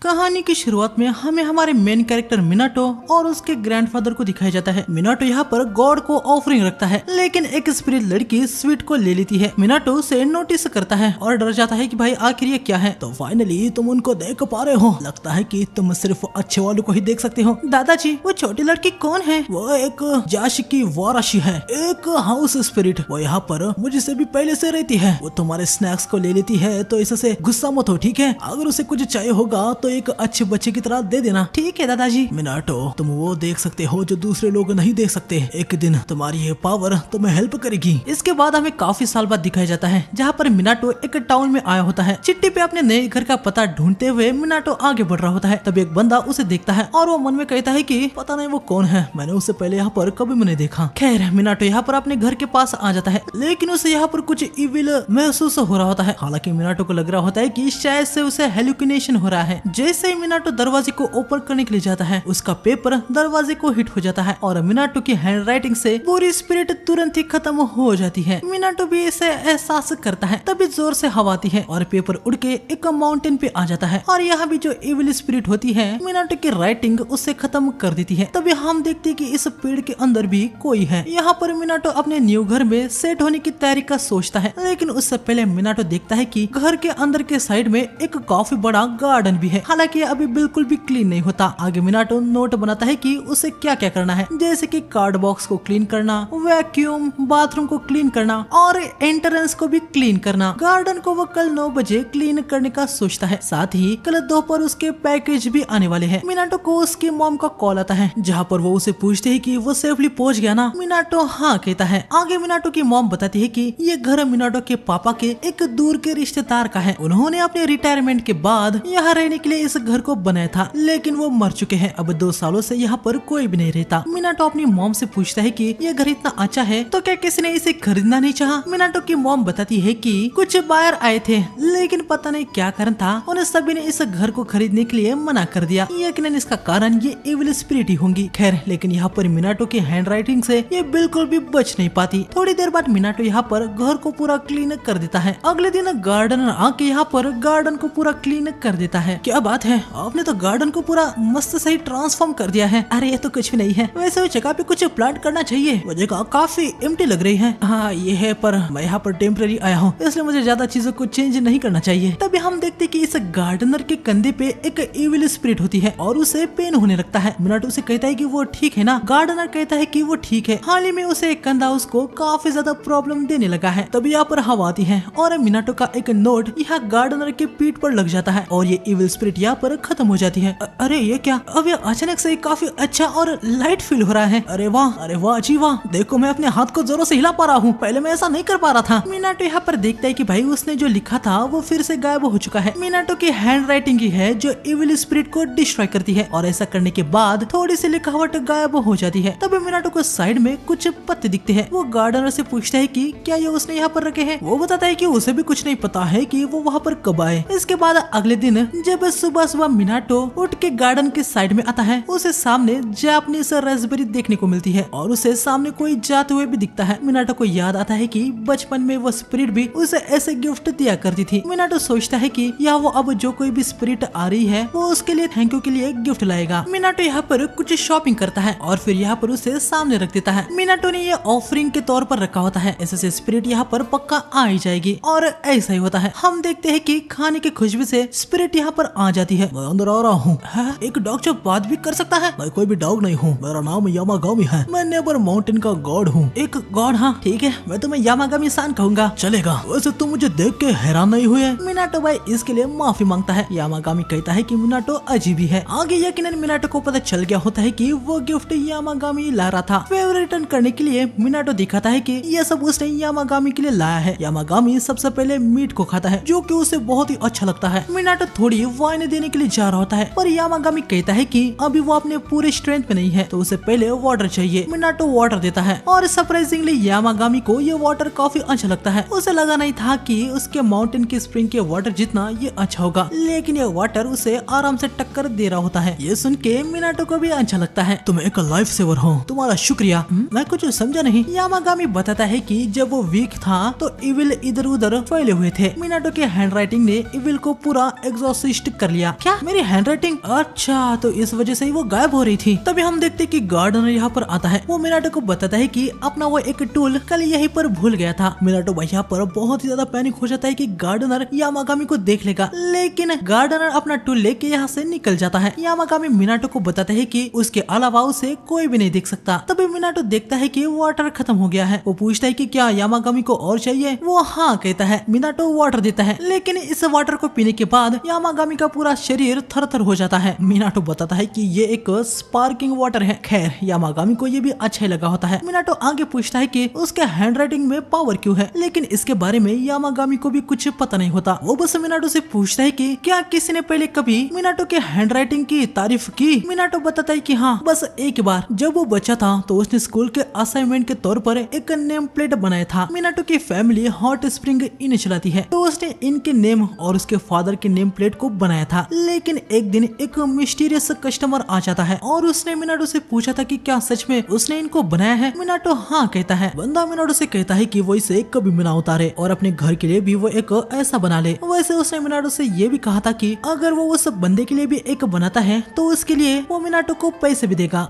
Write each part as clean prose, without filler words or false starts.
कहानी की शुरुआत में हमें हमारे मेन कैरेक्टर मिनाटो और उसके ग्रैंडफादर को दिखाया जाता है। मिनाटो यहाँ पर गॉड को ऑफरिंग रखता है, लेकिन एक स्पिरिट लड़की स्वीट को ले लेती है। मिनाटो उसे नोटिस करता है और डर जाता है कि भाई आखिर ये क्या है। तो फाइनली तुम उनको देख पा रहे हो, लगता है कि तुम सिर्फ अच्छे वालों को ही देख सकते हो। दादाजी वो छोटी लड़की कौन है? वो एक जाशिकी वाराशी है, एक हाउस स्पिरिट। वो यहाँ पर मुझसे भी पहले से रहती है। वो तुम्हारे स्नैक्स को ले लेती है, तो इससे गुस्सा मत हो, ठीक है? अगर उसे कुछ चाहिए होगा तो एक अच्छे बच्चे की तरह दे देना। ठीक है दादाजी। मिनाटो तुम वो देख सकते हो जो दूसरे लोग नहीं देख सकते। एक दिन तुम्हारी ये पावर तुम्हें हेल्प करेगी। इसके बाद हमें काफी साल बाद दिखाया जाता है, जहाँ पर मिनाटो एक टाउन में आया होता है। चिट्ठी पे अपने नए घर का पता ढूंढते हुए मिनाटो आगे बढ़ रहा होता है। तब एक बंदा उसे देखता है और वो मन में कहता है कि पता नहीं वो कौन है, मैंने उसे पहले यहाँ पर कभी नहीं देखा। खैर मिनाटो यहाँ पर अपने घर के पास आ जाता है, लेकिन उसे यहाँ पर कुछ इविल महसूस हो रहा होता है। हालांकि मिनाटो को लग रहा होता है कि शायद से उसे हेलुसिनेशन हो रहा है। जैसे ही मिनाटो दरवाजे को ओपन करने के लिए जाता है, उसका पेपर दरवाजे को हिट हो जाता है और मिनाटो की हैंडराइटिंग से पूरी स्पिरिट तुरंत ही खत्म हो जाती है। मिनाटो भी इसे एहसास करता है, तभी जोर से हवा आती है और पेपर उड़ के एक माउंटेन पे आ जाता है। और यहाँ भी जो इविल स्पिरिट होती है मिनाटो की राइटिंग उससे खत्म कर देती है। तभी हम देखते हैं कि इस पेड़ के अंदर भी कोई है। यहाँ पर मिनाटो अपने न्यू घर में सेट होने की तैयारी का सोचता है, लेकिन उससे पहले मिनाटो देखता है कि घर के अंदर के साइड में एक काफी बड़ा गार्डन भी है। हालांकि अभी बिल्कुल भी क्लीन नहीं होता। आगे मिनाटो नोट बनाता है कि उसे क्या क्या करना है, जैसे कि कार्ड बॉक्स को क्लीन करना, वैक्यूम, बाथरूम को क्लीन करना और एंट्रेंस को भी क्लीन करना। गार्डन को वो कल 9 बजे क्लीन करने का सोचता है। साथ ही कल दोपहर उसके पैकेज भी आने वाले हैं। मिनाटो को उसकी मॉम का कॉल आता है, जहाँ पर वो उसे पूछते हैं कि वो सेफली पहुंच गया ना। मिनाटो हाँ कहता है। आगे मिनाटो की मॉम बताती है कि ये घर मिनाटो के पापा के एक दूर के रिश्तेदार का है। उन्होंने अपने रिटायरमेंट के बाद यहाँ रहने के लिए इस घर को बनाया था, लेकिन वो मर चुके हैं। अब 2 सालों से यहाँ पर कोई भी नहीं रहता। मिनाटो अपनी मॉम से पूछता है कि ये घर इतना अच्छा है तो क्या किसी ने इसे खरीदना नहीं चाहा। मिनाटो की मॉम बताती है कि कुछ बायर आए थे, लेकिन पता नहीं क्या कारण था, उन्हें सभी ने इस घर को खरीदने के लिए मना कर दिया। यकीनन इसका कारण ये इविल स्पिरिट ही होंगी। खैर लेकिन यहाँ पर मिनाटो की हैंडराइटिंग से ये बिल्कुल भी बच नहीं पाती। थोड़ी देर बाद मिनाटो यहाँ पर घर को पूरा क्लीन कर देता है। अगले दिन गार्डनर आके यहाँ पर गार्डन को पूरा क्लीन कर देता है। क्या बात है, आपने तो गार्डन को पूरा मस्त सही ट्रांसफॉर्म कर दिया है। अरे ये तो कुछ भी नहीं है, वैसे उस जगह पे कुछ प्लांट करना चाहिए। वो जगह काफी एम्प्टी लग रही है। हाँ ये है, पर मैं यहाँ पर टेम्पररी आया हूँ, इसलिए मुझे ज्यादा चीजों को चेंज नहीं करना चाहिए। तभी हम देखते कि इस गार्डनर के कंधे पे एक इविल स्पिरिट होती है और उसे पेन होने लगता है। मिनाटो उसे कहता है कि वो ठीक है ना। गार्डनर कहता है कि वो ठीक है, हाल ही में उसे एक कंधा उसको काफी ज्यादा प्रॉब्लम देने लगा है। तभी यहाँ पर हवा आती है और मिनाटो का एक नोट यहाँ गार्डनर के पीठ पर लग जाता है और ये इविल स्पिरिट यहाँ पर खत्म हो जाती है। अरे ये क्या, अब ये अचानक से काफी अच्छा और लाइट फील हो रहा है। अरे वाह जी वाह, देखो मैं अपने हाथ को जोरों से हिला पा रहा हूँ, पहले मैं ऐसा नहीं कर पा रहा था। मिनाटो यहाँ पर देखता है कि भाई उसने जो लिखा था वो फिर से गायब हो चुका है। मिनाटो की हैंड राइटिंग ही है जो इविल स्पिरिट को डिस्ट्रॉय करती है और ऐसा करने के बाद थोड़ी सी लिखावट गायब हो जाती है। तभी मिनाटो को साइड में कुछ पत्ते दिखते हैं। वो गार्डनर से पूछता है कि क्या ये उसने यहाँ पर रखे हैं। वो बताता है कि उसे भी कुछ नहीं पता है कि वो वहाँ पर कब आए। इसके बाद अगले दिन जब सुबह मिनाटो उठ के गार्डन के साइड में आता है, उसे सामने जापानीज रास्पबेरी देखने को मिलती है और उसे सामने कोई जाते हुए भी दिखता है। मिनाटो को याद आता है कि बचपन में वो स्पिरिट भी उसे ऐसे गिफ्ट दिया करती थी। मिनाटो सोचता है कि या वो अब जो कोई भी स्पिरिट आ रही है वो उसके लिए थैंक यू के लिए गिफ्ट लाएगा। मिनाटो यहाँ पर कुछ शॉपिंग करता है और फिर यहाँ पर उसे सामने रख देता है। मिनाटो ने ये ऑफरिंग के तौर पर रखा होता है, ऐसे स्पिरिट यहाँ पर पक्का आ ही जाएगी और ऐसा ही होता है। हम देखते हैं कि खाने की खुशबू से स्पिरिट यहाँ पर आ जाती है। मैं अंदर आ रहा हूँ। एक डॉग जो बात भी कर सकता है? मैं कोई भी डॉग नहीं हूँ, मेरा नाम यामागामी है। मैं नेबर माउंटेन का गॉड हूँ। एक गॉड? हाँ ठीक है, मैं तुम्हें यामागामी सान कहूंगा, चलेगा। वैसे तुम मुझे देख के हैरान नहीं हुए? मिनाटो भाई इसके लिए माफी मांगता है। यामागामी कहता है कि मिनाटो अजीब ही है। आगे यकीनन मिनाटो को पता चल गया होता है कि वो गिफ्ट यामागामी ला रहा था। फेवर रिटर्न करने के लिए मिनाटो दिखाता है कि ये सब उसने यामागामी के लिए लाया है। यामागामी सबसे पहले मीट को खाता है, जो कि उसे बहुत ही अच्छा लगता है। मिनाटो थोड़ी वाइन देने के लिए जा रहा होता है, पर यामागामी कहता है कि अभी वो अपने पूरे स्ट्रेंथ पे नहीं है, तो उसे पहले वाटर चाहिए। मिनाटो वाटर देता है और सरप्राइजिंगली यामागामी को ये वाटर काफी अच्छा लगता है। उसे लगा नहीं था कि उसके माउंटेन की स्प्रिंग के वाटर जितना ये अच्छा होगा, लेकिन ये वाटर उसे आराम से टक्कर दे रहा होता है। ये सुन के मिनाटो को भी अच्छा लगता है। तुम एक लाइफ सेवर हो, तुम्हारा शुक्रिया। मैं कुछ समझा नहीं। यामागामी बताता है कि जब वो वीक था तो इविल इधर उधर फैले हुए थे। मिनाटो के हैंडराइटिंग ने इविल को पूरा एग्जॉसिस्ट कर लिया। क्या मेरी हैंडराइटिंग? अच्छा, तो इस वजह से ही वो गायब हो रही थी। तभी हम देखते कि गार्डनर यहाँ पर आता है। वो मिनाटो को बताता है कि अपना वो एक टूल कल यहीं पर भूल गया था। मिनाटो भाई यहाँ पर बहुत ही ज्यादा पैनिक हो जाता है कि गार्डनर यामागामी को देख लेगा, लेकिन गार्डनर अपना टूल लेके यहाँ से निकल जाता है। यामागामी मिनाटो को बताता है कि उसके अलावा उसे कोई भी नहीं देख सकता। तभी मिनाटो देखता है कि वाटर खत्म हो गया है। वो पूछता है कि क्या यामागामी को और चाहिए? वो हाँ कहता है। मिनाटो वाटर देता है, लेकिन इस वाटर को पीने के बाद यामागामी का पूरा शरीर थर-थर हो जाता है। मिनाटो बताता है कि ये एक स्पार्किंग वाटर है। खैर, यामागामी को ये भी अच्छा ही लगा होता है। मिनाटो आगे पूछता है कि उसके हैंडराइटिंग में पावर क्यों है, लेकिन इसके बारे में यामागामी को भी कुछ पता नहीं होता। वो बस मिनाटो से पूछता है कि क्या किसी ने पहले कभी मिनाटो के हैंडराइटिंग की तारीफ की? मिनाटो बताता है कि हाँ, बस एक बार जब वो बच्चा था तो उसने स्कूल के असाइनमेंट के तौर पर एक नेम प्लेट बनाया था। मिनाटो की फैमिली हॉट स्प्रिंग इन चलाती है, तो उसने इनके नेम और उसके फादर के नेम प्लेट को बनाया था। लेकिन एक दिन एक मिस्टीरियस कस्टमर आ जाता है और उसने मिनाटो से पूछा था कि क्या सच में उसने इनको बनाया है? मिनाटो हाँ कहता है। बंदा मिनाटो से कहता है कि वो इसे कभी भी ना उतारे और अपने घर के लिए भी वो एक ऐसा बना ले। वैसे उसने मिनाटो से ये भी कहा था कि अगर वो उस बंदे के लिए भी एक बनाता है तो उसके लिए वो मिनाटो को पैसे भी देगा।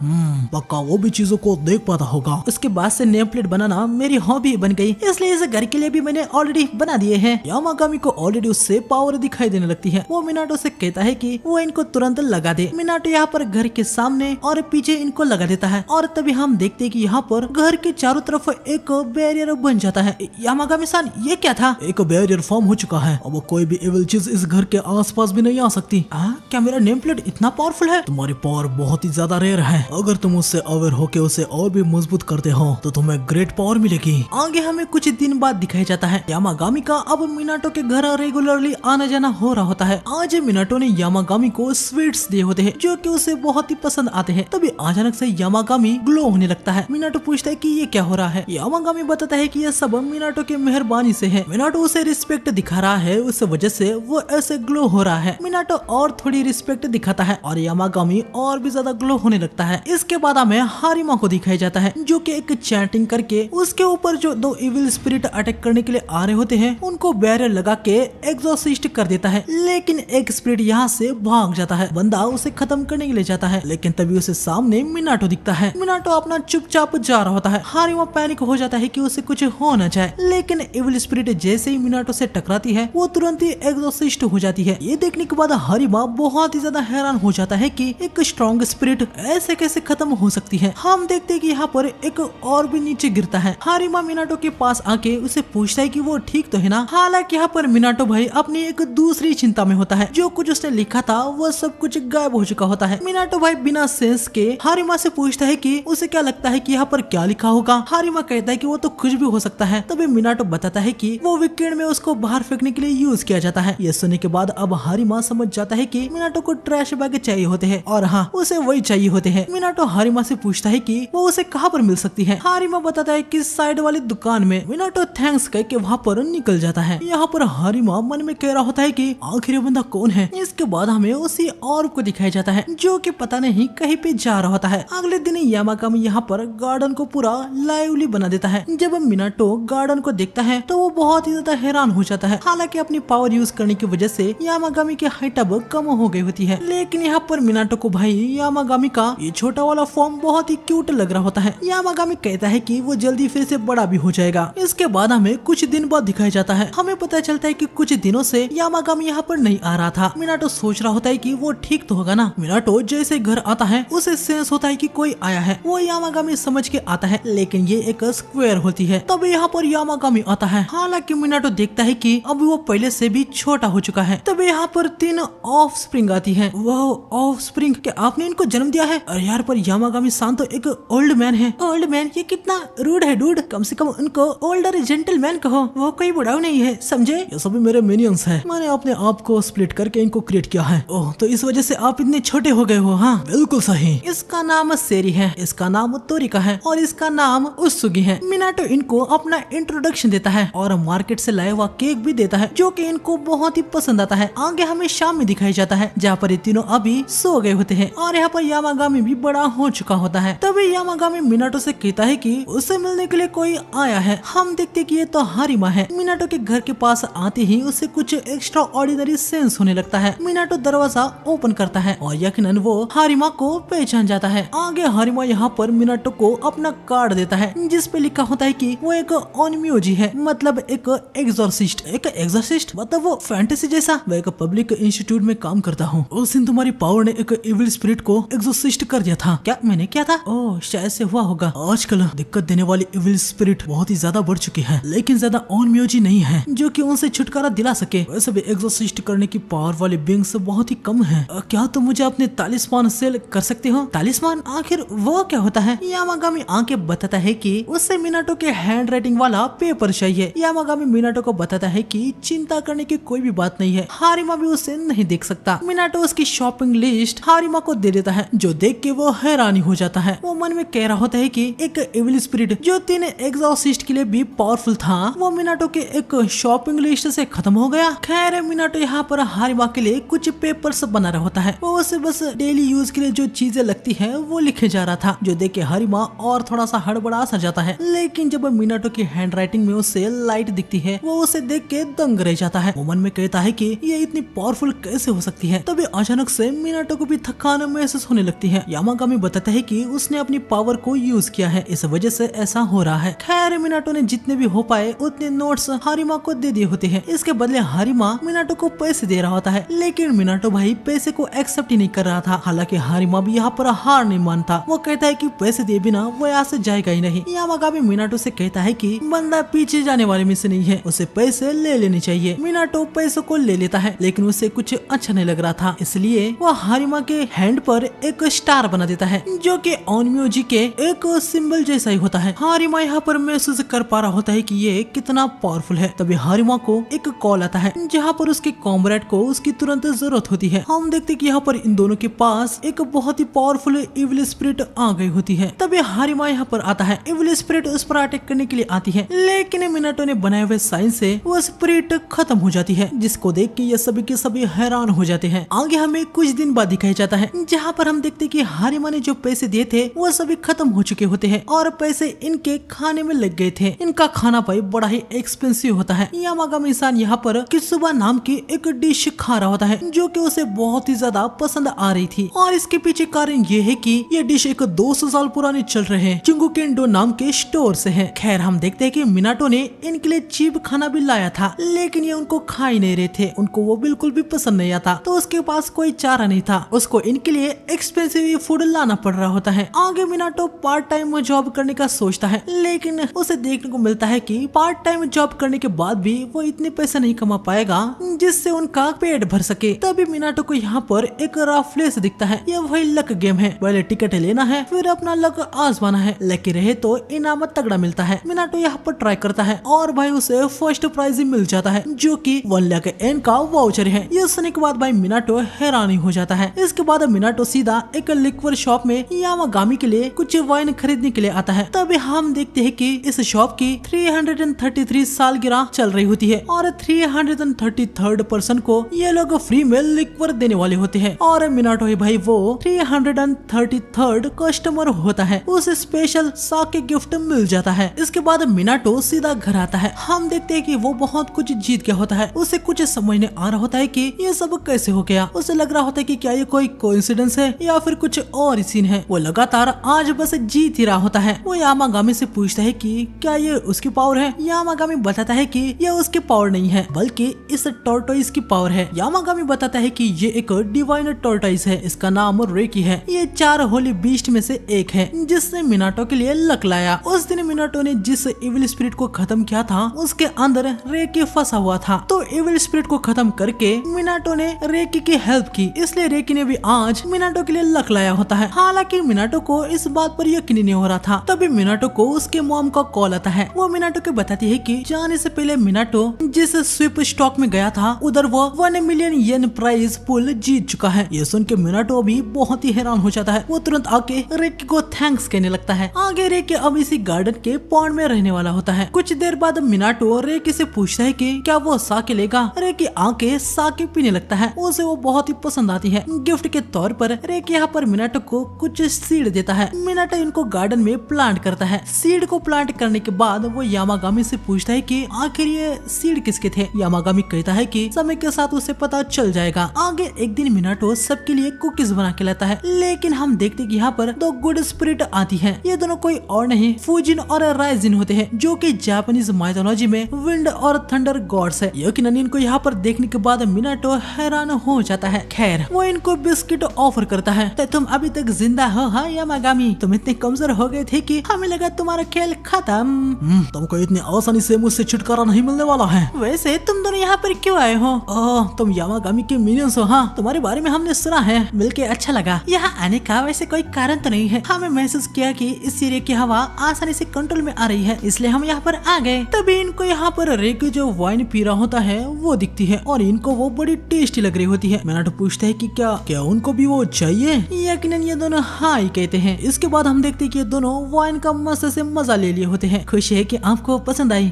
पक्का वो भी चीजों को देख पाता होगा। उसके बाद से नेम प्लेट बनाना मेरी हॉबी बन गई, इसलिए इस घर के लिए भी मैंने ऑलरेडी बना दिए हैं। यामागामी को ऑलरेडी उससे पावर दिखाई देने लगती है। वो मिनाटो से कहता है कि वो इनको तुरंत लगा दे। मिनाटो यहाँ पर घर के सामने और पीछे इनको लगा देता है और तभी हम देखते हैं कि यहाँ पर घर के चारों तरफ एक बैरियर बन जाता है। यामागामी-सान, ये क्या था? एक बैरियर फॉर्म हो चुका है। अब कोई भी एविल चीज इस घर के आसपास भी नहीं आ सकती। क्या मेरा नेम प्लेट इतना पावरफुल है? तुम्हारी पावर बहुत ही ज्यादा रेयर है। अगर तुम उससे अवेयर होके उसे और भी मजबूत करते हो तो तुम्हें ग्रेट पावर मिलेगी। आगे हमें कुछ दिन बाद दिखाया जाता है यामागामी का अब मिनाटो के घर रेगुलरली आना जाना हो रहा होता है। आज मिनाटो ने यामागामी को स्वीट्स दिए होते हैं जो कि उसे बहुत ही पसंद आते हैं। तभी अचानक से यामागामी ग्लो होने लगता है। मिनाटो पूछता है कि ये क्या हो रहा है? यामागामी बताता है कि यह सब मिनाटो के मेहरबानी से है। मिनाटो उसे रिस्पेक्ट दिखा रहा है, उस वजह से वो ऐसे ग्लो हो रहा है। मिनाटो और थोड़ी रिस्पेक्ट दिखाता है और यामागामी और भी ज्यादा ग्लो होने लगता है। इसके बाद हमें हारिमा को दिखाया जाता है जो कि एक चैंटिंग करके उसके ऊपर जो दो इविल स्पिरिट अटैक करने के लिए आ रहे होते हैं उनको बैरियर लगा के एग्जॉसिस्ट कर देता है। लेकिन एक स्पिरिट यहाँ से भाग जाता है। बंदा उसे खत्म करने के लिए जाता है, लेकिन तभी उसे सामने मिनाटो दिखता है। मिनाटो अपना चुपचाप जा रहा होता है। हारिमा पैनिक हो जाता है कि उसे कुछ हो न जाए, लेकिन इविल स्पिरिट जैसे ही मिनाटो से टकराती है वो तुरंत ही एग्जॉसिस्ट हो जाती है। ये देखने के बाद हारिमा बहुत ही ज्यादा हैरान हो जाता है कि एक स्ट्रॉन्ग स्पिरिट ऐसे कैसे खत्म हो सकती है। हम देखते हैं कि यहाँ पर एक और भी नीचे गिरता है। हारिमा मिनाटो के पास आके उसे पूछता है कि वो ठीक तो है ना। हालांकि यहाँ पर मिनाटो भाई अपनी एक दूसरी चिंता में होता है। जो कुछ उसने लिखा था वो सब कुछ गायब हो चुका होता है। मिनाटो भाई बिना सेंस के हारिमा से पूछता है कि उसे क्या लगता है कि यहाँ पर क्या लिखा होगा। हारिमा कहता है कि वो तो कुछ भी हो सकता है। तभी मिनाटो बताता है कि वो वीकेंड में उसको बाहर फेंकने के लिए यूज किया जाता है। ये सुनने के बाद अब हारिमा समझ जाता है कि मिनाटो को ट्रैश बैग चाहिए होते हैं और हाँ उसे वही चाहिए होते हैं। मिनाटो हारिमा से पूछता है कि वो उसे कहाँ पर मिल सकती है। हारिमा बताता है कि साइड वाली दुकान में। मिनाटो थैंक्स कह के वहाँ पर निकल जाता है। यहाँ पर हारिमा मन में कह रहा होता है कि आखिर ये बंदा कौन है। इसके बाद हमें उसी ऑर्ब को दिखाया जाता है जो कि पता नहीं कहीं पे जा रहा होता है। अगले दिन यामागामी यहाँ पर गार्डन को पूरा लाइवली बना देता है। जब मिनाटो गार्डन को देखता है तो वो बहुत ही ज्यादा हैरान हो जाता है। हालांकि अपनी पावर यूज करने की वजह से यामागामी की हाइट अब कम हो गई होती है, लेकिन यहाँ पर मिनाटो को भाई यामागामी का ये छोटा वाला फॉर्म बहुत ही क्यूट लग रहा होता है। यामागामी कहता है कि वो जल्दी फिर से बड़ा भी हो जाएगा। इसके बाद हमें कुछ दिन बाद दिखाया जाता है। हमें पता चलता है कि कुछ दिनों से यामागामी यहाँ पर नहीं आ रहा था। मिनाटो सोच रहा होता है कि वो ठीक तो होगा ना। मिनाटो जैसे घर आता है उसे सेंस होता है कि कोई आया है। वो यामागामी समझ के आता है, लेकिन ये एक स्क्वायर होती है। तब यहाँ पर यामागामी आता है। हालांकि मिनाटो देखता है कि अब वो पहले से भी छोटा हो चुका है। तब यहाँ पर 3 ऑफ स्प्रिंग आती है। वो ऑफ स्प्रिंग, क्या आपने इनको जन्म दिया है? अरे यार, पर यामागामी-सान तो एक ओल्ड मैन है। ओल्ड मैन, ये कितना रूड है डूड। कम से कम उनको ओल्डर जेंटलमैन कहो, वो कोई बुढ़ाऊ नहीं है, समझे? ये सभी मेरे मिनियंस हैं। मैंने अपने आप को स्प्लिट करके इनको क्रिएट किया है। ओह, तो इस वजह से आप इतने छोटे हो गए हो? हाँ बिल्कुल सही। इसका नाम सेरी है, इसका नाम तोरिका है और इसका नाम उसुगी है। मिनाटो इनको अपना इंट्रोडक्शन देता है और मार्केट से लाया हुआ केक भी देता है जो कि इनको बहुत ही पसंद आता है। आगे हमें शाम में दिखाया जाता है जहाँ पर ये तीनों अभी सो गए होते हैं और यहाँ पर यामागामी भी बड़ा हो चुका होता है। तभी यामागामी मिनाटो से कहता है कि उसे मिलने के लिए कोई आया है। हम देखते कि ये तो हारिमा है। मिनाटो के घर के पास आते ही उसे कुछ एक्स्ट्रा ऑर्डिनरी सेंस होने लगता लगता है। मिनाटो दरवाजा ओपन करता है और यकीनन वो हारिमा को पहचान जाता है। आगे हारिमा यहाँ पर मिनाटो को अपना कार्ड देता है जिस पे लिखा होता है कि वो एक ओनम्योजी है, मतलब एक एग्जॉर्सिस्ट। एक एग्जॉर्सिस्ट मतलब वो फैंटेसी जैसा। मैं एक पब्लिक इंस्टीट्यूट में काम करता हूँ। उस दिन तुम्हारी पावर ने एक इविल स्पिरिट को एग्जॉर्सिस्ट कर दिया था। क्या मैंने क्या था? ओह शायद से हुआ होगा। आजकल दिक्कत देने वाली इविल स्पिरिट बहुत ही ज्यादा बढ़ चुकी है, लेकिन ज्यादा ओनम्योजी नहीं है जो कि उनसे छुटकारा दिला सके। वैसे भी एग्जॉर्सिस्ट करने की पावर वाली बींग्स बहुत ही कम है। क्या तुम मुझे अपने तालिस्मान सेल कर सकते हो? तालिस्मान आखिर वो क्या होता है? यामागामी आके बताता है कि उससे मिनाटो के हैंड राइटिंग वाला पेपर चाहिए। यामागामी मिनाटो को बताता है कि चिंता करने की कोई भी बात नहीं है, हारिमा भी उसे नहीं देख सकता। मिनाटो उसकी शॉपिंग लिस्ट हारिमा को दे देता है, जो देख के वो हैरानी हो जाता है। वो मन में कह रहा होता है कि एक इविल स्पिरिट जो 3 एग्जॉर्सिस्ट के लिए भी पावरफुल था, वो मिनाटो के एक शॉपिंग लिस्ट से खत्म हो गया। खैर मिनाटो यहाँ पर हारिमा के लिए कुछ पेपर्स बना रहा होता है। वो उसे बस डेली यूज के लिए जो चीजें लगती है वो लिखे जा रहा था, जो देख के हारिमा और थोड़ा सा हड़बड़ा सा जाता है। लेकिन जब मिनाटो की हैंड राइटिंग में उसे लाइट दिखती है, वो उसे देख के दंग रह जाता है। वो मन में कहता है कि ये इतनी पावरफुल कैसे हो सकती है। तभी अचानक से मिनाटो को भी थकान महसूस होने लगती है। यामागामी बताता है कि उसने अपनी पावर को यूज किया है, इस वजह से ऐसा हो रहा है। खैर मिनाटो ने जितने भी हो पाए उतने नोट्स हारिमा को दे दिए होते हैं। इसके बदले हारिमा मिनाटो को पैसे दे रहा होता है, लेकिन मिनाटो भाई पैसे को एक्सेप्ट ही नहीं कर रहा था। हालांकि हारिमा भी यहाँ पर हार नहीं मानता। वो कहता है कि पैसे दिए बिना वो यहाँ से जाएगा ही नहीं। यामागामी मिनाटो से कहता है कि बंदा पीछे जाने वाले में से नहीं है, उसे पैसे ले लेने चाहिए। मिनाटो पैसों को ले लेता है, लेकिन उसे कुछ अच्छा नहीं लग रहा था, इसलिए वो हारिमा के हैंड पर एक स्टार बना देता है, जो कि ओनम्योजी के एक सिंबल जैसा ही होता है। हारिमा यहाँ पर महसूस कर पा रहा होता है कि ये कितना पावरफुल है। तभी हारिमा को एक कॉल आता है, जहाँ पर उसके कॉमरेड को उसकी तुरंत जरूरत होती है। हम देखते कि यहाँ पर इन दोनों के पास एक बहुत ही पावरफुल इविल स्पिरिट आ गई होती है। तभी हारिमा यहाँ पर आता है। इविल स्पिरिट उस पर अटैक करने के लिए आती है, लेकिन मिनाटो ने बनाए हुए साइन से वो स्पिरिट खत्म हो जाती है, जिसको देख के ये सभी के सभी हैरान हो जाते हैं। आगे हमें कुछ दिन बाद दिखाया जाता है, जहाँ पर हम देखते कि हारिमा ने जो पैसे दिए थे वो सभी खत्म हो चुके होते हैं और पैसे इनके खाने में लग गए थे। इनका खाना भाई बड़ा ही एक्सपेंसिव होता है। यामागामी इंसान यहाँ पर कित्सुबा नाम की एक डिश खा रहा होता है, जो कि उसे बहुत ही ज्यादा पसंद आ रही थी। और इसके पीछे कारण ये है कि ये डिश एक 200 साल पुराने चल रहे चिंगुकेंडो नाम के स्टोर से है। खैर हम देखते हैं कि मिनाटो ने इनके लिए चीप खाना भी लाया था, लेकिन ये उनको खा ही नहीं रहे थे। उनको वो बिल्कुल भी पसंद नहीं आता, तो उसके पास कोई चारा नहीं था। उसको इनके लिए एक्सपेंसिव फूड लाना पड़ रहा होता है। आगे मिनाटो पार्ट टाइम जॉब करने का सोचता है, लेकिन उसे देखने को मिलता है कि पार्ट टाइम जॉब करने के बाद भी वो इतने पैसे नहीं कमा पाएगा जिससे उनका पेट भर सके। तभी मिनाटो को यहाँ पर एक राफ्लेस दिखता है। ये वही लक गेम है, पहले टिकट लेना है फिर अपना लक आजमाना है। लकी रहे तो इनाम तगड़ा मिलता है। मिनाटो यहाँ पर ट्राई करता है और भाई उसे फर्स्ट प्राइज मिल जाता है, जो कि 1 लाख एन का वाउचर है। ये सुनने के बाद भाई मिनाटो हैरानी हो जाता है। इसके बाद मिनाटो सीधा एक लिक्वर शॉप में यामागामी के लिए कुछ वाइन खरीदने के लिए आता है। तभी हम देखते हैं कि इस शॉप की 333 सालगिरह चल रही होती है और 333rd पर्सन को ये लोग फ्री में लिक्वर देने वाले होते हैं। और मिनाटो है भाई वो 333rd कस्टमर होता है, उसे स्पेशल साके गिफ्ट मिल जाता है। इसके बाद मिनाटो सीधा घर आता है। हम देखते हैं कि वो बहुत कुछ जीत गया होता है। उसे कुछ समझ नहीं आ रहा होता है कि ये सब कैसे हो गया। उसे लग रहा होता है कि क्या ये कोई कोइंसिडेंस है या फिर कुछ और सीन है। वो लगातार आज बस जीत ही रहा होता है। वो यामागामी से पूछता है कि क्या ये उसकी पावर है। यामागामी बताता है कि ये उसकी पावर नहीं है, बल्कि इस टॉर्टोइस की पावर है। यामागामी बताता है कि ये एक डिवाइन टॉर्टोइस है, इसका नाम रेकी है। ये 4 होली बीस्ट में से एक है, जिसने मिनाटो के लिए लक लाया। उस दिन मिनाटो ने जिस इविल स्पिरिट को खत्म किया था उसके अंदर रेकी फंसा हुआ था, तो इविल स्पिरिट को खत्म करके मिनाटो ने रेकी की हेल्प की, इसलिए रेकी ने भी आज मिनाटो के लिए लक लाया होता है। हालांकि मिनाटो को इस बात पर यकीन नहीं हो रहा था। तभी मिनाटो को उसके मॉम का कॉल आता है। वो मिनाटो को बताती है कि जाने से पहले मिनाटो जिस स्विप स्टॉक में गया था उधर वो 1 मिलियन येन प्राइज पुल जीत चुका है। ये सुन के मिनाटो भी बहुत ही हैरान हो जाता है। वो तुरंत आके रेकी को थैंक्स कहने लगता है। आगे रेकी अब इसी गार्डन के पॉन्ड में रहने वाला होता है। कुछ देर बाद मिनाटो रेकी से पूछता है कि क्या वो साके लेगा। रेकी आके साके पीने लगता है, उसे वो बहुत ही पसंद आती है। गिफ्ट के तौर पर रेकी यहाँ पर मिनाटो को कुछ सीड देता है। मिनाटो इनको गार्डन में प्लांट करता है। सीड को प्लांट करने के बाद वो यामागामी से पूछता है कि आखिर ये सीड किसके थे। यामागामी कहता है कि समय के साथ उसे पता चल जाएगा। आगे एक दिन मिनाटो सबके लिए कुकीज बना के लाता है, लेकिन हम देखते कि यहाँ पर दो गुड स्पिरिट आती है। ये दोनों कोई और नहीं फूजिन और राइजिन होते हैं, जो कि जापानीज माइथोलॉजी में विंड और थंडर गॉड्स है। यकीनन इनको यहाँ पर देखने के बाद मिनाटो हैरान हो जाता है। खैर वो इनको बिस्किट ऑफर करता है। तो तुम अभी तक जिंदा हो? हाँ यामागामी, तुम इतने कमजोर हो गए थे कि हमें लगा तुम्हारा खेल खत्म। तुमको इतनी आसानी से मुझसे छुटकारा नहीं मिलने वाला है। वैसे तुम दोनों यहाँ पर क्यों आए हो? ओह, तुम यामागामी के मिनियंस हो? हाँ, तुम्हारे बारे में हमने सुना है, मिलके अच्छा लगा। यहाँ आने का वैसे कोई कारण तो नहीं है, हमें महसूस किया कि इस एरिया की हवा आसानी से कंट्रोल में आ रही है, इसलिए हम यहाँ पर आ गए। तभी इनको यहाँ पर रेक जो वाइन पी रहा होता है वो दिखती है और इनको वो बड़ी टेस्टी लग रही होती है। मिनाटो पूछता है कि क्या उनको भी वो चाहिए? यकीनन ये दोनों हाँ ही कहते हैं। इसके बाद हम देखते हैं कि ये दोनों वाइन का मस्त से मजा ले लिए होते हैं। खुशी है कि आपको पसंद आई।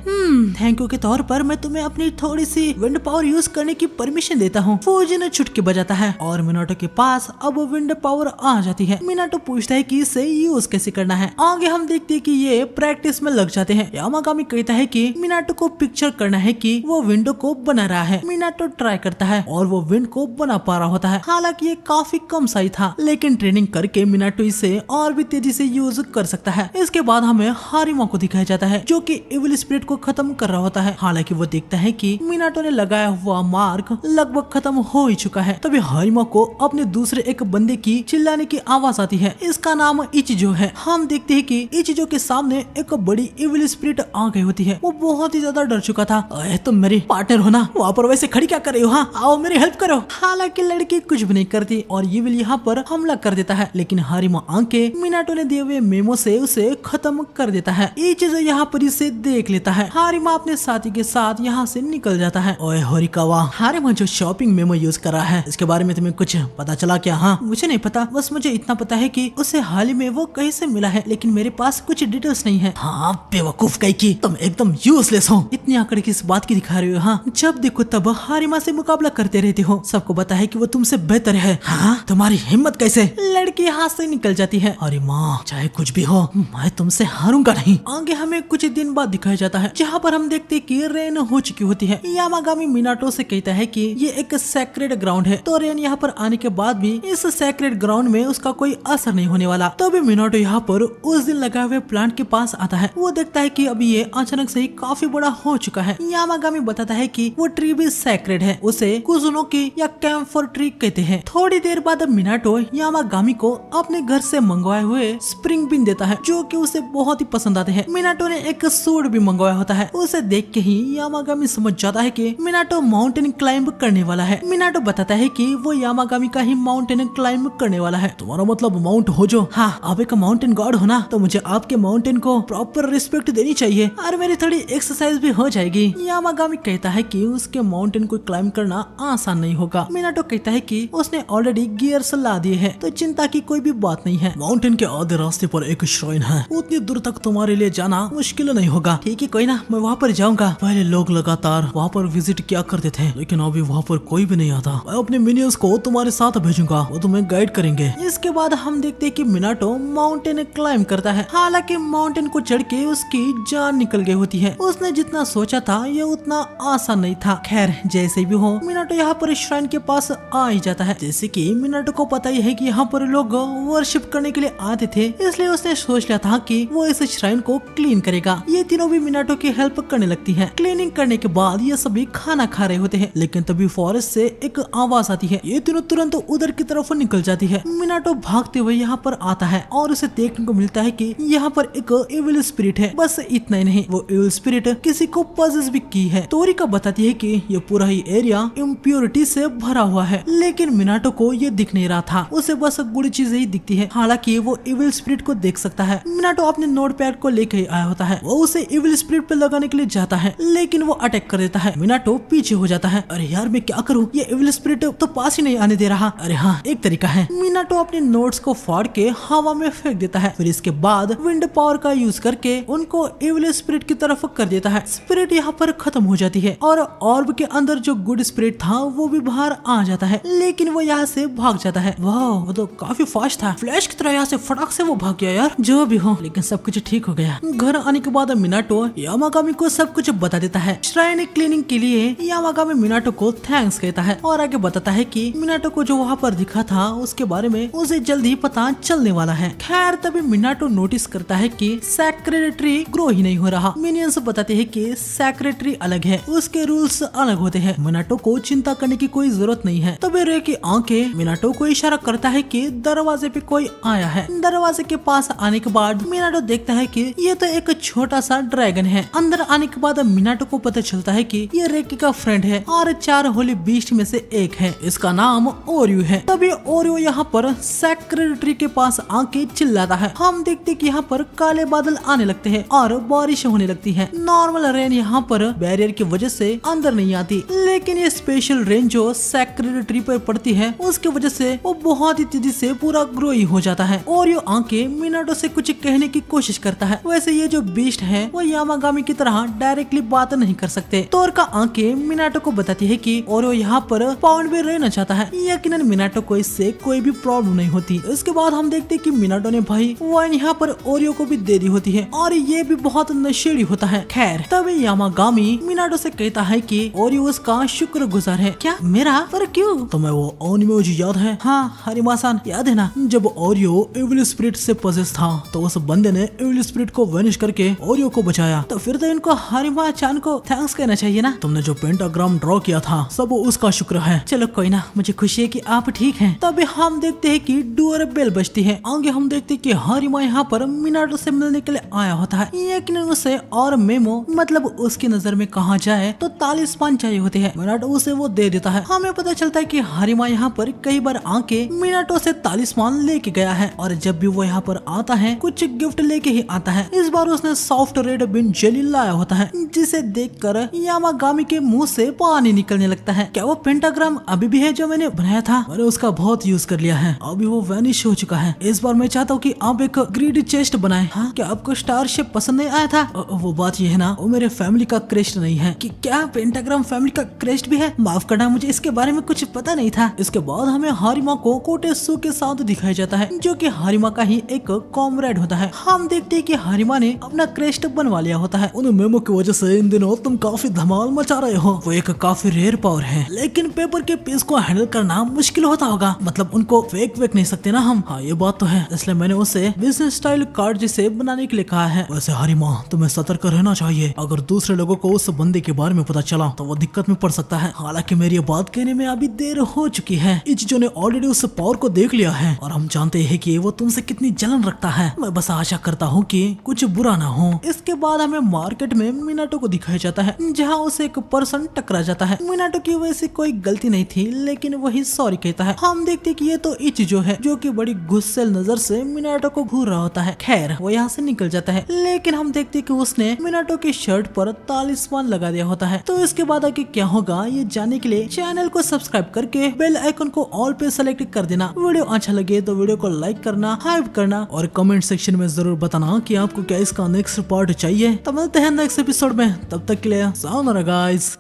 थैंक यू के तौर पर मैं तुम्हें अपनी थोड़ी सी विंड पावर यूज करने की परमिशन देता हूँ। फूजिन चुटकी बजाता है और मिनाटो के पास अब विंड पावर आ जाती है। मिनाटो पूछता है कि इसे यूज कैसे करना है। आगे हम देखते हैं कि ये प्रैक्टिस में लग जाते हैं। यामागामी कहता है कि मिनाटो को पिक्चर करना है कि वो विंडो को बना रहा है। मिनाटो ट्राई करता है और वो विंड को बना पा रहा होता है। हालांकि ये काफी कम सही था, लेकिन ट्रेनिंग करके मिनाटो इसे और भी तेजी से यूज कर सकता है। इसके बाद हमें हारिमा को दिखाया जाता है, जो कि इविल स्पिरिट को खत्म कर रहा होता है। हालांकि वो देखता है कि मिनाटो ने लगाया हुआ मार्क लगभग खत्म हो ही चुका है। तभी हारिमा को अपने दूसरे एक बंदे की चिल्लाने की आवाज आती है। इसका नाम इचिजो है। हम देखते हैं कि इचिजो के सामने एक बड़ी इविल स्पिरिट आ गई होती है। वो बहुत ही ज्यादा डर चुका था। तुम मेरी पार्टनर हो ना, वहाँ पर वैसे खड़ी क्या कर रही हो? हाँ, आओ मेरी हेल्प करो। हालांकि लड़की कुछ भी नहीं करती और इविल यहाँ पर हमला कर देता है, लेकिन हारिमा आके मिनाटो ने दिए हुए मेमो से उसे खत्म कर देता है। इचिजो यहाँ पर इसे देख लेता है। हारिमा अपने साथी के साथ यहाँ से निकल जाता है। ओए होरिकावा, हारिमा जो शॉपिंग मेमो यूज कर रहा है, इसके बारे में तुम्हें कुछ पता चला क्या? हाँ, मुझे नहीं पता, बस मुझे इतना पता है कि उसे हाल ही में वो कहीं से मिला है, लेकिन मेरे पास कुछ डिटेल्स नहीं है। हाँ बेवकूफ कहीं की, तुम एकदम यूजलेस हो। इतनी आंकड़े किस बात की दिखा रहे हो? हाँ, जब देखो तब हारिमा से मुकाबला करते रहते हो। सबको पता है कि वो तुमसे बेहतर है। हाँ, तुम्हारी हिम्मत कैसे? लड़की हाथ से निकल जाती है। अरे माँ, चाहे कुछ भी हो, मैं तुमसे हारूंगा नहीं। आगे हमें कुछ दिन बाद दिखाया जाता है, जहाँ पर हम देखते हैं कि रेन हो चुकी होती है। यामागामी मिनाटो से कहता है कि ये एक सैक्रेड ग्राउंड है, तो रेन यहाँ पर आने के बाद भी इस सैक्रेड ग्राउंड में उसका कोई असर नहीं होने वाला। तभी मिनाटो यहाँ पर उस दिन लगाए हुए प्लांट के पास आता है। वो देखता है कि अभी ये अचानक से ही काफी बड़ा हो चुका है। यामागामी बताता है कि वो ट्री भी सैक्रेड है, उसे कुजुनोकी या कैम्फर ट्री कहते हैं। थोड़ी देर बाद मिनाटो यामागामी को अपने घर से मंगवाए हुए स्प्रिंग बीन देता है, जो कि उसे बहुत ही पसंद आते हैं। मिनाटो ने एक सूट भी मंगवाया होता है। उसे देख के ही यामागामी समझ जाता है कि मिनाटो माउंटेन क्लाइंब करने वाला है। मिनाटो बताता है कि वो यामागामी का ही माउंटेन क्लाइंब करने वाला है। तुम्हारा मतलब माउंट होजो? हाँ, आप एक माउंटेन गॉड हो ना, तो मुझे आपके माउंटेन को प्रॉपर रिस्पेक्ट देनी चाहिए और मेरी थोड़ी एक्सरसाइज भी हो जाएगी। यामागामी कहता है कि उसके माउंटेन को क्लाइंब करना आसान नहीं होगा। मिनाटो कहता है कि उसने ऑलरेडी गियर्स ला दिए हैं, तो चिंता की कोई भी बात नहीं है। माउंटेन के आधे रास्ते पर एक श्राइन है, उतनी दूर तक तुम्हारे लिए जाना मुश्किल नहीं होगा। ठीक है, कोई ना, मैं वहाँ पर जाऊंगा। पहले लोग लगातार वहाँ पर विजिट किया करते थे, लेकिन अभी वहाँ पर कोई भी नहीं आता। मैं अपने मिनियंस को तुम्हारे साथ भेजूंगा, वो तुम्हें गाइड करेंगे। इसके बाद हम देखते हैं कि मिनाटो माउंटेन क्लाइंब करता है। हालांकि माउंटेन को चढ़ के उसकी जान निकल गई होती है। उसने जितना सोचा था ये उतना आसान नहीं था। खैर, जैसे भी हो, मिनाटो यहाँ पर श्राइन के पास आ ही जाता है। जैसे कि मिनाटो को पता ही है कि यहाँ पर लोग वर्शिप करने के लिए आते थे, इसलिए उसने सोच लिया था कि वो इस श्राइन को क्लीन करेगा। ये तीनों भी मिनाटो की हेल्प करने लगती है। क्लीनिंग करने के बाद ये सभी खाना खा रहे होते हैं, लेकिन तभी फॉरेस्ट से एक आवाज आती है। ये तीनों तुरंत उधर की तरफ निकल जाती है। मिनाटो भागते हुए यहाँ पर आता है और उसे देखने को मिलता है कि यहाँ पर एक इविल स्पिरिट है। बस इतना ही नहीं, वो इविल स्पिरिट किसी को पजेस भी की है। तोरिका बताती है कि ये पूरा ही एरिया इम्प्योरिटी से भरा हुआ है, लेकिन मिनाटो को ये दिख नहीं रहा था। उसे बस बुरी चीजें ही दिखती है। हालांकि वो इविल स्पिरिट को देख सकता है। मिनाटो अपने नोटपैड को लेकर आया होता है। वो उसे इविल स्पिरिट पे लगाने के लिए जाता है, लेकिन वो अटैक कर देता है। मिनाटो पीछे हो जाता है। अरे यार, मैं क्या करूँ, ये इविल स्पिरिट तो पास ही नहीं आने दे रहा। अरे हाँ, एक तरीका है। मिनाटो अपने नोट्स को फाड़ के हवा में फेंक देता है। फिर इसके बाद विंड पावर का यूज करके उनको इविल स्पिरिट की तरफ कर देता है। स्पिरिट यहाँ पर खत्म हो जाती है और ऑर्ब के अंदर जो गुड स्पिरिट था वो भी बाहर आ जाता है, लेकिन वो यहाँ से भाग जाता है। वाह, वो तो काफी फास्ट था, फ्लैश की तरह यहाँ से फटाक से वो भाग गया यार। जो भी हो, लेकिन सब कुछ ठीक हो गया। घर आने के बाद मिनाटो यामागामी को सब कुछ बता देता है। श्राइन क्लीनिंग के लिए यामागामी मिनाटो को थैंक्स कहता है और आगे बताता है कि मिनाटो को जो वहाँ पर दिखा था उसके बारे में उसे जल्द ही पता चलने वाला है। खैर तभी मिनाटो नोटिस करता है कि सैक्रेड ट्री ग्रो ही नहीं हो रहा। मिनियंस बताते हैं कि सैक्रेड ट्री अलग है, उसके रूल्स अलग होते हैं। मिनाटो को चिंता करने की कोई जरूरत नहीं है। तभी रे की आंखें मिनाटो को इशारा करता है कि दरवाजे पे कोई आया है। दरवाजे के पास आने के बाद मिनाटो देखता है कि ये तो एक छोटा सा ड्रैगन है। अंदर आने के बाद मिनाटो को पता चलता है कि ये रेकी का फ्रेंड है और 4 होली बीस्ट में से एक है। इसका नाम ओरियो है। तभी ओरियो यहाँ पर सैक्रेड ट्री के पास आके चिल्लाता है। हम देखते कि यहाँ पर काले बादल आने लगते हैं और बारिश होने लगती है। नॉर्मल रेन यहाँ पर बैरियर की वजह से अंदर नहीं आती, लेकिन ये स्पेशल रेन जो सैक्रेड ट्री पर पड़ती है उसकी वजह से वो बहुत ही तेजी से पूरा ग्रो ही हो जाता है। ओरियो आके मिनाटो से कुछ कहने की कोशिश करता है। वैसे ये जो बीस्ट है वो यामागामी की तरह डायरेक्टली बात नहीं कर सकते। तोर का आंखें मिनाटो को बताती है कि ओरियो यहाँ पर पाउंड में रहना चाहता है। यकीनन मिनाटो को इससे कोई भी प्रॉब्लम नहीं होती। इसके बाद हम देखते कि मिनाटो ने भाई वाइन यहाँ पर ओरियो को भी दे दी होती है और ये भी बहुत नशेड़ी होता है। खैर तभी यामागामी मिनाटो से कहता है कि ओरियो उसका शुक्रगुजार है। क्या मेरा? पर क्यों? तुम्हें वो ओनिमोजी याद है? हाँ हरिमा-सान याद है ना। जब ओरियो इविल स्पिरिट से पजेस था तो उस बंदे ने इविल स्पिरिट को वेनिश करके ओरियो को बचाया। तो फिर तो इनको हरिमा-चान को थैंक्स कहना चाहिए ना। तुमने जो पेंटाग्राम ड्रॉ किया था सब उसका शुक्र है। चलो कोई ना, मुझे खुशी है कि आप ठीक हैं। तभी हम देखते हैं कि डोर बेल बजती है। आगे हम देखते हैं कि हरिमा यहाँ पर मिनाटो से मिलने के लिए आया होता है। यकीनन उसे और मेमो मतलब उसकी नजर में कहा जाए तो तालिस्मान चाहिए होते हैं। मिनाटो उसे वो दे देता है। हमें पता चलता है कि हरिमा यहाँ पर कई बार आके मिनाटो से तालिस्मान लेके गया है और जब भी वो यहाँ पर आता है कुछ गिफ्ट लेके ही आता है। इस बार उसने सॉफ्ट रेड बिन जेली लाया होता है, जिसे देखकर यामागामी के मुंह से पानी निकलने लगता है। क्या वो पेंटाग्राम अभी भी है जो मैंने बनाया था? मैंने उसका बहुत यूज कर लिया है, अभी वो वैनिश हो चुका है। इस बार मैं चाहता हूँ कि आप एक ग्रीडी चेस्ट बनाएं। हाँ? क्या आपको स्टार शेप पसंद नहीं आया था? वो बात ये है ना, वो मेरे फैमिली का क्रेस्ट नहीं है। कि क्या पेंटाग्राम फैमिली का क्रेस्ट भी है? माफ करना, मुझे इसके बारे में कुछ पता नहीं था। इसके बाद हमें हारिमा को कोटेसु के साथ दिखाया जाता है, जो कि हारिमा का ही एक कॉमरेड होता है। हम देखते हैं कि हारिमा ने अपना क्रेस्ट बनवा लिया होता है। उन मेमो की वजह से इन दिनों तुम काफी धमाल मचा रहे हो। वो एक काफी रेयर पावर है, लेकिन पेपर के पीस को हैंडल करना मुश्किल होता होगा। मतलब उनको फेक वेक नहीं सकते ना हम। हाँ ये बात तो है, इसलिए मैंने उसे बिजनेस स्टाइल कार्ड जिसे बनाने के लिए कहा है। वैसे हारिमा तुम्हें सतर्क रहना चाहिए। अगर दूसरे लोगों को उस बंदे के बारे में पता चला तो वो दिक्कत में पड़ सकता है। हालांकि मेरी बात कहने में अभी देर हो चुकी है। इचिजो ने ऑलरेडी उस पावर को देख लिया है और हम जानते हैं कि वो तुमसे कितनी जलन रखता है। मैं बस आशा करता हूँ कि कुछ बुरा ना हो। इसके बाद हमें मार्केट में मिनाटो को दिखाया जाता है, जहाँ उसे एक पर्सन टकरा जाता है। मिनाटो की वैसे कोई गलती नहीं थी, लेकिन वही सॉरी कहता है। हम देखते कि ये तो इचिजो है, जो कि बड़ी गुस्सेल नजर से मिनाटो को घूर रहा होता है। खैर वो यहाँ से निकल जाता है, लेकिन हम देखते कि उसने मिनाटो की शर्ट पर तालिस्मान लगा दिया होता है। तो इसके बाद आगे क्या होगा ये जानने के लिए चैनल को सब्सक्राइब करके बेल आइकन को ऑल पे सेलेक्ट कर देना। वीडियो अच्छा लगे तो वीडियो को लाइक करना, हाइप करना और कमेंट सेक्शन में जरूर बताना कि आपको क्या इसका नेक्स्ट पार्ट चाहिए। तो मिलते हैं नेक्स्ट एपिसोड में, तब तक के लिए सावधान गाइस।